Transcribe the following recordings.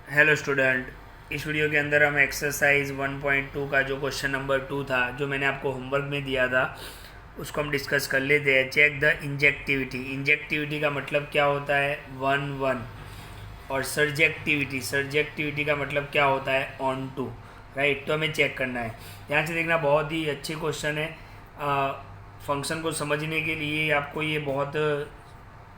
Hello student. इस video के अंदर हम एक्सरसाइज 1.2 का जो क्वेश्चन नंबर 2 था, जो मैंने आपको होमवर्क में दिया था, उसको हम डिस्कस कर लेते हैं। Check the injectivity. इंजेक्टिविटी का मतलब क्या होता है? One one. और सर्जेक्टिविटी का मतलब क्या होता है? On to. राइट, तो हमें चेक करना है। ध्यान से देखना, बहुत ही अच्छे क्वेश्चन है। फंक्शन को समझने के लिए आपको ये बहुत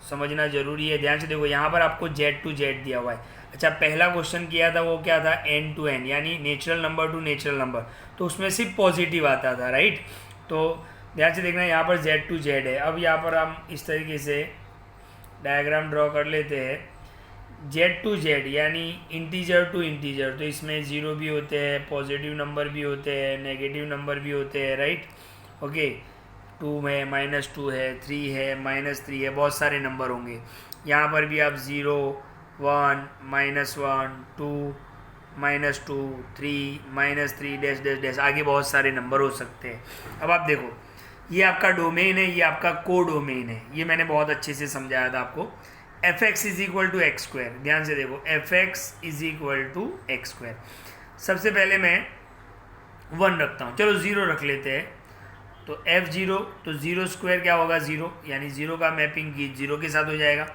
समझना जरूरी है। ध्यान से देखो, यहाँ पर आपको जेड टू जेड दिया हुआ है। अच्छा, पहला क्वेश्चन किया था वो क्या था? एन टू एन, यानी natural number two natural number. तो उसमें सिर्फ पॉजिटिव आता था। राइट, तो ध्यान से देखना, यहाँ पर जेड टू जेड है। अब यहाँ पर हम इस तरीके से डायग्राम ड्रॉ कर लेते हैं। जेड टू जेड यानी इंटीजर टू इंटीजर, तो इसमें ज़ीरो भी होते हैं, पॉजिटिव नंबर भी होते हैं, नेगेटिव नंबर भी होते हैं। Right, okay. टू है, -2 है, 3 है, -3 है, बहुत सारे नंबर होंगे। यहाँ पर भी आप 0, 1, -1, 2, -2, 3, -3, डैश डैश डैश, आगे बहुत सारे नंबर हो सकते हैं। अब आप देखो, ये आपका डोमेन है, ये आपका को डोमेन है। ये मैंने बहुत अच्छे से समझाया था आपको। F x is equal to x square. ध्यान से देखो, f x is equal to x square. सबसे पहले मैं 1 रखता हूँ, चलो 0 रख लेते हैं। तो f0, तो 0 स्क्वायर क्या होगा? 0, यानी 0 का मैपिंग 0 के साथ हो जाएगा।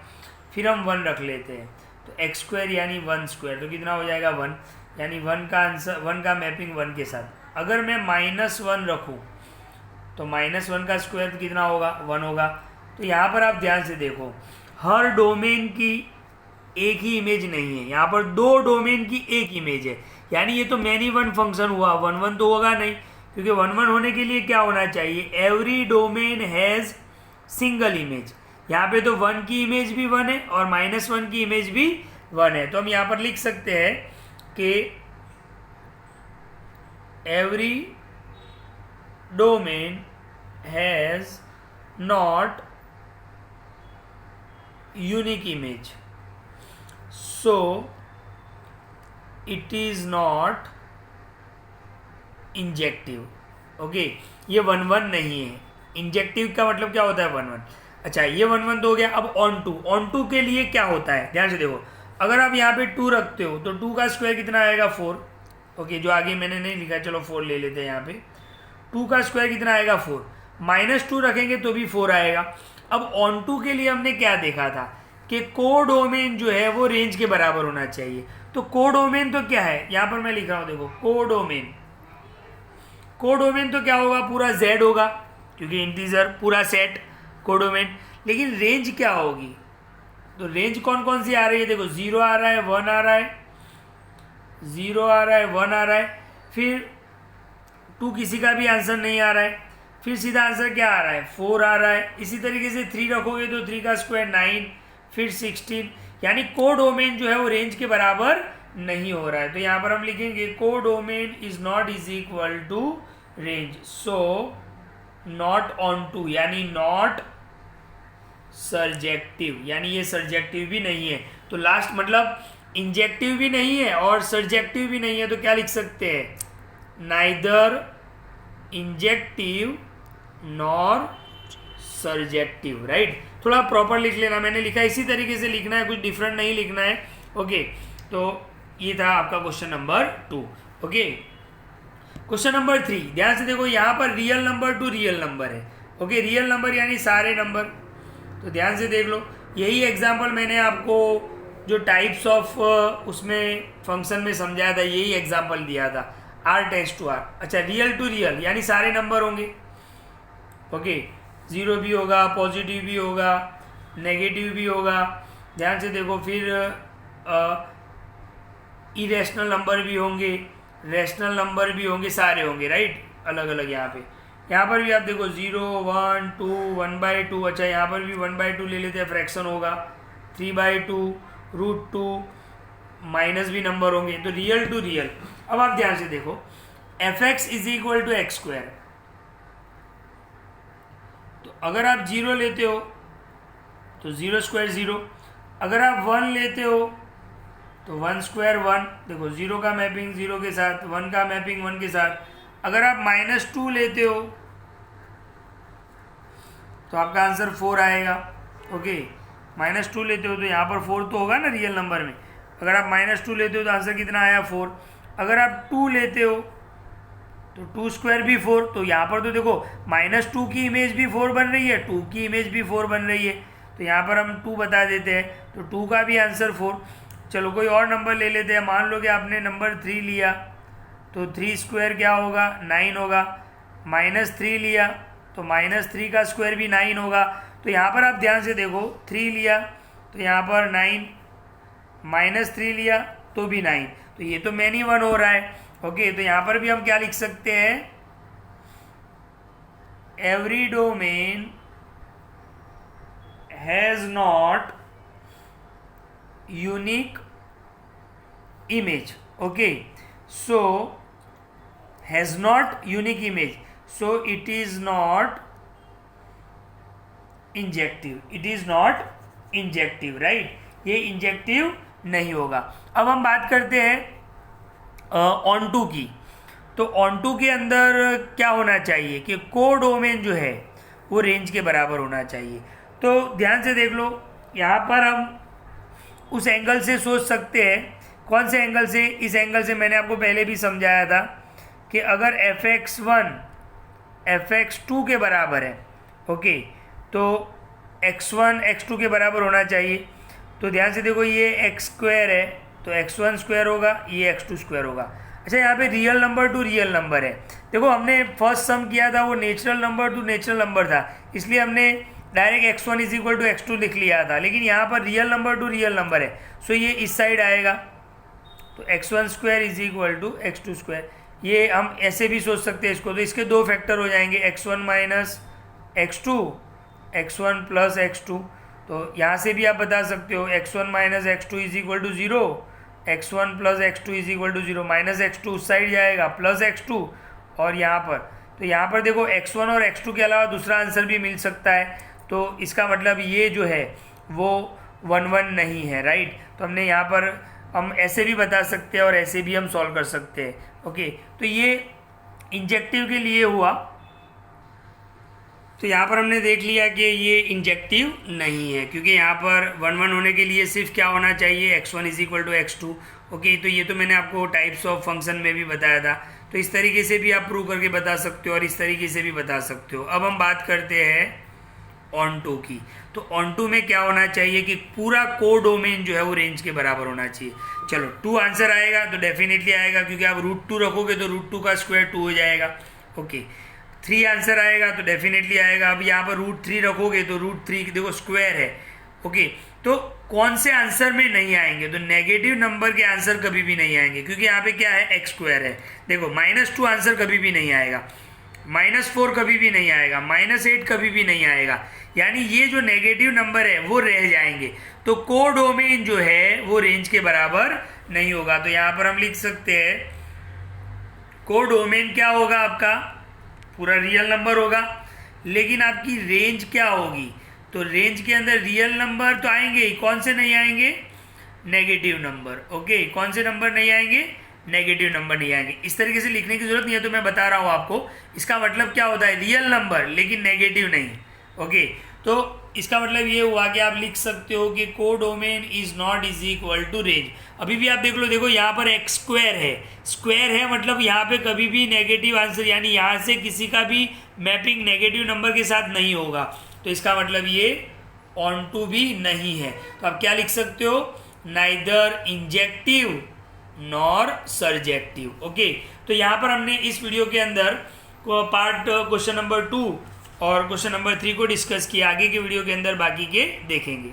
फिर हम 1 रख लेते हैं, तो एक्स स्क्वायर यानी 1 स्क्वायर, तो कितना हो जाएगा? 1, यानी 1 का आंसर, 1 का मैपिंग 1 के साथ। अगर मैं -1 रखूँ तो -1 का स्क्वायर कितना होगा? 1 होगा। तो यहाँ पर आप ध्यान से देखो, हर डोमेन की एक ही इमेज नहीं है, यहाँ पर 2 डोमेन की एक इमेज है। यानी ये तो मैनी वन फंक्शन हुआ, 1 1 तो होगा नहीं, क्योंकि 1 1 होने के लिए क्या होना चाहिए? Every domain has single image. यहाँ पे तो 1 की इमेज भी 1 है और -1 की इमेज भी 1 है। तो हम यहाँ पर लिख सकते हैं कि every domain has not unique image, so it is not injective. Okay, ये 1 1 नहीं है। इंजेक्टिव का मतलब क्या होता है? 1 1। अच्छा, ये 1 1 तो हो गया। अब ऑन टू के लिए क्या होता है? ध्यान से देखो, अगर आप यहाँ पे 2 रखते हो तो 2 का स्क्वायर कितना आएगा? 4। ओके, जो आगे मैंने नहीं लिखा, चलो 4 ले लेते हैं। यहाँ पे 2 का स्क्वायर कितना आएगा? 4। -2 रखेंगे तो भी 4 आएगा। अब ऑन टू के लिए हमने क्या देखा था कि कोडोमेन जो है वो रेंज के बराबर होना चाहिए। तो कोडोमेन तो क्या है? यहाँ पर मैं लिख रहा हूँ, देखो, कोडोमेन तो क्या होगा? पूरा z होगा, क्योंकि इंटीजर पूरा सेट कोडोमेन। लेकिन रेंज क्या होगी? तो रेंज कौन कौन सी आ रही है? देखो, 0 आ रहा है, 1 आ रहा है, 0 आ रहा है, 1 आ रहा है, फिर 2 किसी का भी आंसर नहीं आ रहा है, फिर सीधा आंसर क्या आ रहा है? 4 आ रहा है। इसी तरीके से 3 रखोगे तो 3 का स्क्वायर 9, फिर 16, यानी कोडोमेन जो है वो रेंज के बराबर नहीं हो रहा है। तो यहाँ पर हम लिखेंगे codomain is not is equal to range, so not onto, यानी नॉट सर्जेक्टिव, यानी ये सर्जेक्टिव भी नहीं है। तो लास्ट मतलब इंजेक्टिव भी नहीं है और सर्जेक्टिव भी नहीं है, तो क्या लिख सकते हैं? Neither injective nor surjective. Right, थोड़ा प्रॉपर लिख लेना, मैंने लिखा इसी तरीके से लिखना है, कुछ डिफरेंट नहीं लिखना है। ओके, तो ये था आपका question number 2। Okay, question number 3, ध्यान से देखो, यहाँ पर real number to real number है। ओके, रियल नंबर यानी सारे नंबर। तो ध्यान से देख लो, यही एग्जांपल मैंने आपको जो टाइप्स ऑफ उसमें फंक्शन में समझाया था, यही एग्जांपल दिया था, r टेंड्स टू r। अच्छा, रियल टू रियल यानी सारे नंबर होंगे। ओके, 0 भी होगा, पॉजिटिव भी होगा, नेगेटिव भी होगा। ध्यान से देखो, फिर इरेशनल नंबर भी होंगे, रेशनल नंबर भी होंगे, सारे होंगे। राइट, अलग अलग। यहाँ पर भी आप देखो 0, 1, 2, 1/2। अच्छा, यहाँ पर भी 1/2 ले लेते हैं, फ्रैक्शन होगा। 3/2, √2, माइनस भी नंबर होंगे। तो रियल टू रियल। अब आप ध्यान से देखो, f x is equal to x square. तो अगर आप 0 लेते हो तो 0 स्क्वायर 0, अगर आप 1 लेते हो तो 1 स्क्वायर 1। देखो, 0 का मैपिंग 0 के साथ, 1 का मैपिंग 1 के साथ। अगर आप -2 लेते हो तो आपका आंसर 4 आएगा। ओके, -2 लेते हो तो यहाँ पर 4 तो होगा ना रियल नंबर में। अगर आप -2 लेते हो तो आंसर कितना आया 4। अगर आप 2 लेते हो तो 2 स्क्वायर भी 4, तो यहाँ पर तो देखो -2 की इमेज भी 4 बन रही है, 2 की इमेज भी 4 बन रही है, तो यहाँ पर हम 2 बता देते हैं, तो 2 का भी आंसर 4। चलो कोई और नंबर ले लेते हैं। मान लो कि आपने नंबर 3 लिया, तो 3 स्क्वायर क्या होगा 9 होगा। -3 लिया तो -3 का स्क्वायर भी 9 होगा। तो यहाँ पर आप ध्यान से देखो, 3 लिया तो यहाँ पर 9, -3 लिया तो भी 9, तो ये तो मैनी 1 हो रहा है। ओके, तो यहाँ पर भी हम क्या लिख सकते हैं, every domain has not unique image. Okay, so has not unique image, so it is not injective, it is not injective, right, ये इंजेक्टिव नहीं होगा। अब हम बात करते हैं ऑनटू की। तो ऑनटू के अंदर क्या होना चाहिए कि कोडोमेन जो है वो रेंज के बराबर होना चाहिए। तो ध्यान से देख लो, यहाँ पर हम उस एंगल से सोच सकते हैं। कौन से एंगल से? इस एंगल से मैंने आपको पहले भी समझाया था कि अगर fx1 fx2 के बराबर है, ओके, तो x1 x2 के बराबर होना चाहिए। तो ध्यान से देखो, ये x स्क्वायर है तो x1 स्क्वायर होगा, ये x2 स्क्वायर होगा। अच्छा, यहाँ पे real number to real number है। देखो हमने फर्स्ट सम किया था वो natural number two natural number था, इसलिए हमने direct x1 is equal to x2 लिख लिया था। लेकिन यहाँ पर real number to real number है, सो ये इस साइड आएगा, तो x1 square is equal to x2 square. ये हम ऐसे भी सोच सकते हैं इसको, तो इसके 2 फैक्टर हो जाएंगे, x1 minus x2, x1 plus x2। तो यहाँ से भी आप बता सकते हो x1 minus x2 is equal to 0, x1 plus x2 is equal to 0, minus x2 उस साइड जाएगा प्लस x2, और यहाँ पर, तो यहाँ पर देखो x1 और x2 के अलावा दूसरा आंसर भी मिल सकता है, तो इसका मतलब ये जो है वो 1 1 नहीं है, राइट। तो हमने यहाँ पर हम ऐसे भी बता सकते हैं और ऐसे भी हम सॉल्व कर सकते हैं। ओके, तो ये इंजेक्टिव के लिए हुआ। तो यहाँ पर हमने देख लिया कि ये इंजेक्टिव नहीं है, क्योंकि यहाँ पर 1 1 होने के लिए सिर्फ क्या होना चाहिए, x1 is equal to x2। Okay, तो ये तो मैंने आपको टाइप्स ऑफ फंक्शन में भी बताया था, तो इस तरीके से भी आप प्रूव करके बता सकते हो और इस तरीके से भी बता सकते हो। अब हम बात करते हैं ऑनटू की। तो ऑनटू में क्या होना चाहिए कि पूरा कोडोमेन जो है वो रेंज के बराबर होना चाहिए। चलो 2 आंसर आएगा तो डेफिनेटली आएगा, क्योंकि आप √2 रखोगे तो √2 का स्क्वायर 2 हो जाएगा। ओके, 3 आंसर आएगा तो डेफिनेटली आएगा। अब यहाँ पर √3 रखोगे तो √3 देखो स्क्वायर है। ओके, तो कौन से आंसर में नहीं आएंगे, तो नेगेटिव नंबर के आंसर कभी भी नहीं आएंगे, क्योंकि यहाँ पे क्या है x स्क्वायर है। देखो -2 आंसर कभी भी नहीं आएगा, -4 कभी भी नहीं आएगा, -8 कभी भी नहीं आएगा, यानी ये जो नेगेटिव नंबर है वो रह जाएंगे। तो कोडोमेन जो है वो रेंज के बराबर नहीं होगा। तो यहाँ पर हम लिख सकते हैं कोडोमेन क्या होगा, आपका पूरा रियल नंबर होगा, लेकिन आपकी रेंज क्या होगी, तो रेंज के अंदर रियल नंबर तो आएंगे, कौन से नहीं आएंगे, नेगेटिव नंबर। ओके, कौन से नंबर नहीं आएंगे, नेगेटिव नंबर नहीं आएंगे। इस तरीके से लिखने की जरूरत नहीं है, तो मैं बता रहा हूँ आपको। इसका मतलब क्या होता है, रियल नंबर लेकिन नेगेटिव नहीं। ओके, तो इसका मतलब ये हुआ कि आप लिख सकते हो कि codomain is not is equal to range. अभी भी आप देख लो, देखो यहाँ पर x स्क्वायर है, स्क्वायर है मतलब यहाँ पे कभी भी नेगेटिव आंसर, यानी यहाँ से किसी का भी मैपिंग नेगेटिव नंबर के साथ नहीं होगा, तो इसका मतलब ये ऑनटू भी नहीं है। तो आप क्या लिख सकते हो, neither injective nor surjective. Okay, तो यहाँ पर हमने इस वीडियो के अंदर पार्ट क्वेश्चन नंबर 2 और क्वेश्चन नंबर 3 को डिस्कस किया। आगे के वीडियो के अंदर बाकी के देखेंगे।